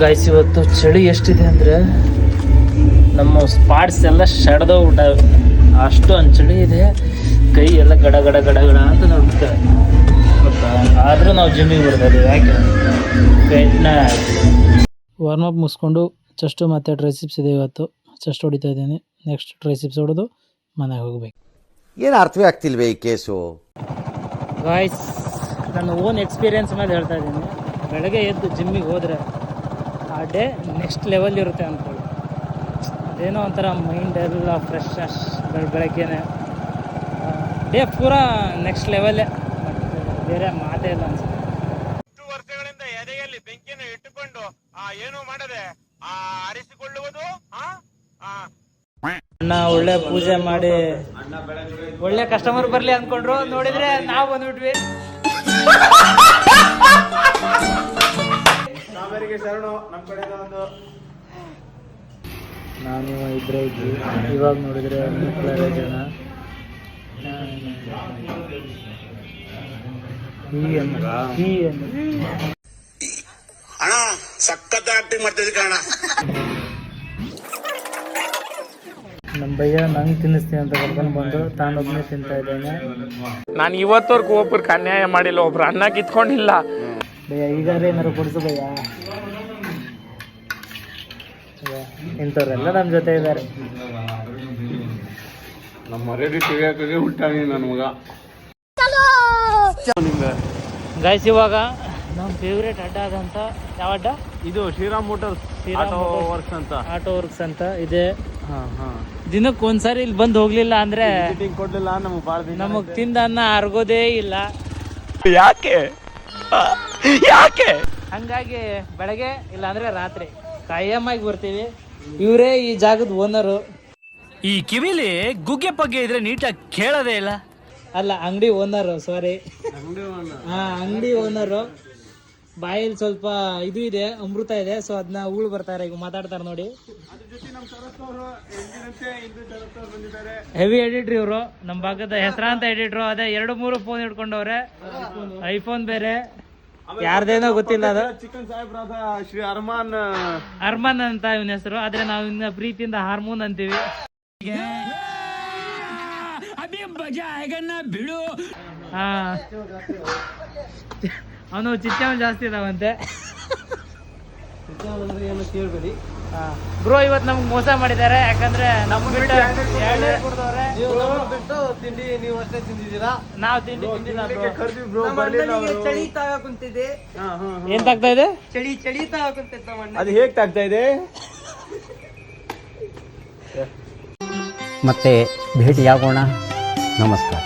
Guys ಇವತ್ತು ಚಳಿ ಎಷ್ಟಿದೆ ಅಂದರೆ ನಮ್ಮ ಸ್ಪಾಟ್ಸ್ ಎಲ್ಲ ಸೆಡ್ದೋಗ್ಬಿಟ್ಟವೆ, ಅಷ್ಟೊಂದು ಚಳಿ ಇದೆ. ಕೈ ಎಲ್ಲ ಗಡ ಗಡ ಗಡ ಗಡ ಅಂತ ನೋಡ್ಬಿಡ್ತೇವೆ ಗೊತ್ತಾ. ಆದರೂ ನಾವು ಜಿಮ್ಮಿಗೆ ಬರ್ತಾ ಯಾಕೆ ವಾರ್ಮಪ್ ಮುಗಿಸ್ಕೊಂಡು ಚೆಸ್ಟು ಮತ್ತು ಟ್ರೈಸಿಪ್ಸ್ ಇದೆ. ಇವತ್ತು ಚೆಸ್ಟ್ ಹೊಡಿತಾ ಇದ್ದೀನಿ, ನೆಕ್ಸ್ಟ್ ಟ್ರೈಸಿಪ್ಸ್ ಹೊಡೆದು ಮನೆಗೆ ಹೋಗ್ಬೇಕು. ಏನು ಅರ್ಥವೇ ಆಗ್ತಿಲ್ವೇ ಈ ಕೇಸು? ಗಾಯ್ಸ್ ನನ್ನ ಓನ್ ಎಕ್ಸ್ಪೀರಿಯೆನ್ಸ್ ಮೇಲೆ ಹೇಳ್ತಾ ಇದ್ದೀನಿ. ಬೆಳಗ್ಗೆ ಎದ್ದು ಜಿಮ್ಮಿಗೆ ಹೋದರೆ ಆ ಡೇ ನೆಕ್ಸ್ಟ್ ಲೆವೆಲ್ ಇರುತ್ತೆ ಅಂದ್ಕೊಳ್ಳಿ. ಅದೇನೋ ಒಂಥರ ಮೈಂಡ್ ಎಲ್ಲ ಫ್ರೆಶ್ ಬೆಳಗ್ಗೆನೆ ಡೇ ಪೂರಾ ನೆಕ್ಸ್ಟ್ ಲೆವೆಲ್ಲೇ, ಬೇರೆ ಮಾತೇ ಇಲ್ಲ ಅನ್ಸುತ್ತೆ. ಇಷ್ಟು ವರ್ಷಗಳಿಂದ ಎದೆಯಲ್ಲಿ ಬೆಂಕಿಯನ್ನು ಇಟ್ಟುಕೊಂಡು ಏನು ಮಾಡದೆ ಆರಿಸಿಕೊಳ್ಳುವುದು. ಅಣ್ಣ ಒಳ್ಳೆ ಪೂಜೆ ಮಾಡಿ ಒಳ್ಳೆ ಕಸ್ಟಮರ್ ಬರ್ಲಿ ಅಂದ್ಕೊಂಡ್ರು, ನೋಡಿದ್ರೆ ನಾವು ಬಂದ್ಬಿಟ್ವಿ. ನಾನು ಇಬ್ಬರೇ ಇದ್ವಿ, ಇವಾಗ ನೋಡಿದ್ರೆ ಮಕ್ಕಳೇ ಜನ. ಅಣ್ಣ ಸಖತ್ ಆಕ್ಟಿಂಗ್ ಮಾಡ್ತಿದ್ದೆ ಕಣ. ನಮ್ಮ ಭಯ್ಯ ನಂಗೆ ತಿನ್ನಿಸ್ತೀನಿ ಅಂತ ಕರ್ಕೊಂಡು ಬಂದು ತಾನೊಬ್ಬನೇ ತಿಂತಾ ಇದ್ದೇನೆ. ನಾನು ಇವತ್ತವರೆಗೂ ಒಬ್ರಿಗೆ ಅನ್ಯಾಯ ಮಾಡಿಲ್ಲ, ಒಬ್ರು ಅನ್ನ ಕಿತ್ಕೊಂಡಿಲ್ಲ. ಭಯ್ಯ ಈಗಾದ್ರೆ ಏನಾರು ಕೊಡಿಸು ಭಯ್ಯ. ಇಂಥವ್ರೆಲ್ಲ ನಮ್ಮ ಜೊತೆ ಇದ್ದಾರೆ. ನಮ್ಮ ಮರ್ಯಾದೆ ತೆಗಿಯೋಕೆ ಹುಟ್ಟಾಗಿ ನನ್ನ ಮಗ. ಗೈಸ್ ಇವಾಗ ನಮ್ಮ ಫೇವ್ರೇಟ್ ಅಡ್ಡ ಆದಂಥ ಯಾವ ಅಡ್ಡ ಇದು ಶ್ರೀರಾಮ್ ಮೋಟರ್ಸ್ ವರ್ಕ್ಸ್ ಅಂತ, ಆಟೋ ವರ್ಕ್ಸ್ ಅಂತ ಇದೆ. ದಿನಕ್ಕೆ ಒಂದ್ಸಾರಿ ಇಲ್ಲಿ ಬಂದು ಹೋಗ್ಲಿಲ್ಲ ಅಂದ್ರೆ ಕೊಡ್ಲಿಲ್ಲ ನಮಗ್ ತಿಂದ ಅನ್ನ ಅರ್ಗೋದೇ ಇಲ್ಲ. ಯಾಕೆ ಯಾಕೆ ಹಂಗಾಗಿ ಬೆಳಗ್ಗೆ ಇಲ್ಲ ಅಂದ್ರೆ ರಾತ್ರಿ ಕಾಯಮ್ಮಾಗಿ ಬರ್ತೀವಿ. ಇವರೇ ಈ ಜಾಗದ ಓನರು. ಈ ಕಿವಿಲಿ ಗುಗ್ಗೆ ಪಗ್ಗೆ ಇದ್ರೆ ನೀಟಾಗಿ ಕೇಳೋದೇ ಇಲ್ಲ. ಅಲ್ಲ, ಅಂಗಡಿ ಓನರು, ಸಾರಿ. ಅಂಗಡಿ ಓನರು. ಬಾಯಲ್ಲಿ ಸ್ವಲ್ಪ ಇದು ಇದೆ, ಅಮೃತ ಇದೆ, ಸೊ ಅದನ್ನ ಉಳು ಬರ್ತಾರೆ. ಈಗ ಮಾತಾಡ್ತಾರೆ ನೋಡಿ. ಹೆವಿ ಎಡಿಟ್ರ್ ಇವರು, ನಮ್ಮ ಭಾಗದ ಹೆಸರಾಂತ ಎಡಿಟ್ರು. ಅದೇ 2-3 ಫೋನ್ ಹಿಡ್ಕೊಂಡವ್ರೆ, ಐಫೋನ್ ಬೇರೆ, ಯಾರ್ದೇನೋ ಗೊತ್ತಿಲ್ಲ. ಅದು ಚಿಕನ್ ಸಾಹೇಬ್ರಾದ ಶ್ರೀ ಅರ್ಮಾನ್ ಅಂತ ಇವನ ಹೆಸರು, ಆದ್ರೆ ನಾವು ಇನ್ನ ಪ್ರೀತಿಯಿಂದ ಹಾರ್ಮೋನ್ ಅಂತೀವಿ. ಬಿಡು. ಅವನು ಚಿಚ್ಚವನ್ ಜಾಸ್ತಿ ಇದಾವಂತೆ. ಕೇಳ್ಬೇಡಿ ಬ್ರೋ, ಇವತ್ತು ನಮ್ಗೆ ಮೋಸ ಮಾಡಿದ್ದಾರೆ. ಯಾಕಂದ್ರೆ ನಮ್ಮ ಬಿಟ್ಟು ತಿಂಡಿ ನೀವು ಅಷ್ಟೇ ತಿಂದಿದ್ದೀರಾ, ನಾವು ತಿಂಡಿ ತಿಂದಿಲ್ಲ. ಚಳಿ ತಾಗಕುಂತಿದೆ. ಏನ್ ತಾಗ್ತಾ ಇದೆ? ಚಳಿ ತಾಗಕುಂತಿದ್ದ. ಅದು ಹೇಗ್ ತಾಗ್ತಾ ಇದೆ? ಮತ್ತೆ ಭೇಟಿಯಾಗೋಣ. ನಮಸ್ಕಾರ.